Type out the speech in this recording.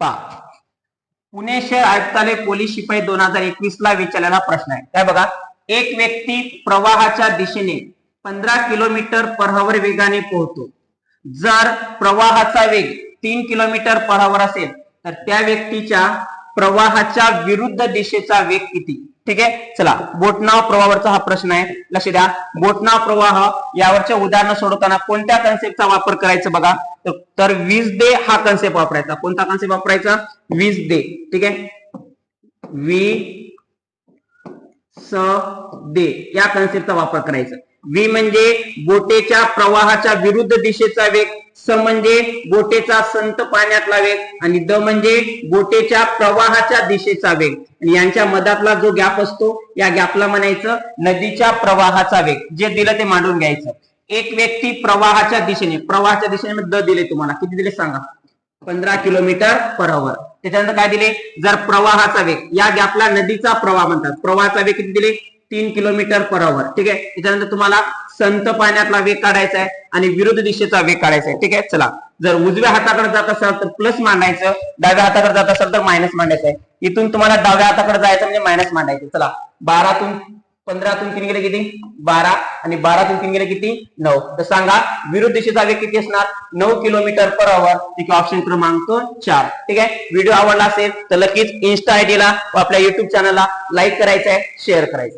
पा पुणे शहर आयुक्तालय पोलीस शिपाई 2021 ला विचारलेला प्रश्न आहे. काय बघा, एक व्यक्ती प्रवाहाच्या दिशेने 15 किलोमीटर पर आवर वेगाने पोहतो. जर प्रवाहाचा वेग 3 किलोमीटर पर आवर असेल तर त्या व्यक्तीच्या प्रवाहाच्या विरुद्ध दिशेचा वेग किती? ठीक आहे, चला बोटनाव प्रवाहावरचा हा प्रश्न आहे. लक्ष द्या, बोटनाव प्रवाह यावरच्या उदाहरण सोडवताना कोणत्या कन्सेप्टचा वापर करायचा बघा, तर वीज दे हा कन्सेप्ट वापरायचा. कोणता कन्सेप्ट वापरायचा? वीज दे. ठीक आहे, दे या कन्सेप्टचा वापर करायचा. वी म्हणजे बोटेच्या प्रवाहाच्या विरुद्ध दिशेचा वेग, स म्हणजे बोटेचा संत पाण्यातला वेग आणि द म्हणजे बोटेच्या प्रवाहाच्या दिशेचा वेग. आणि यांच्या मधातला जो गॅप असतो या गॅपला म्हणायचं नदीच्या प्रवाहाचा वेग. जे दिलं ते मांडून घ्यायचं. एक व्यक्ती प्रवाहाच्या दिशेने द दिले तुम्हाला, किती दिले सांगा? 15 किलोमीटर पर आवर. त्याच्यानंतर काय दिले? जर प्रवाहाचा वेग, या गॅपला नदीचा प्रवाह म्हणतात, प्रवाहाचा वेग किती दिले? 3 किलोमीटर पर आवर. ठीक आहे, त्याच्यानंतर तुम्हाला संत पाण्यातला वेग काढायचा आहे आणि विरुद्ध दिशेचा वेग काढायचा आहे. ठीक आहे, चला जर उजव्या हाताकडे जात असाल तर प्लस मांडायचं, डाव्या हाताकडे जात असाल तर मायनस मांडायचं आहे. इथून तुम्हाला डाव्या हाताकडे जायचं म्हणजे मायनस मांडायचं. चला 15तून 3 गेले किती? 12 आणि 12तून 3 गेले किती? 9. तर सांगा विरुद्ध दिशेचा वेग किती असणार? 9 किलोमीटर पर आवर. ठीक आहे, ऑप्शन क्रमांक 4. ठीक आहे, व्हिडिओ आवडला असेल तर नक्कीच इन्स्टा आयडीला व आपल्या युट्यूब चॅनलला लाईक करायचं आहे, शेअर करायचं.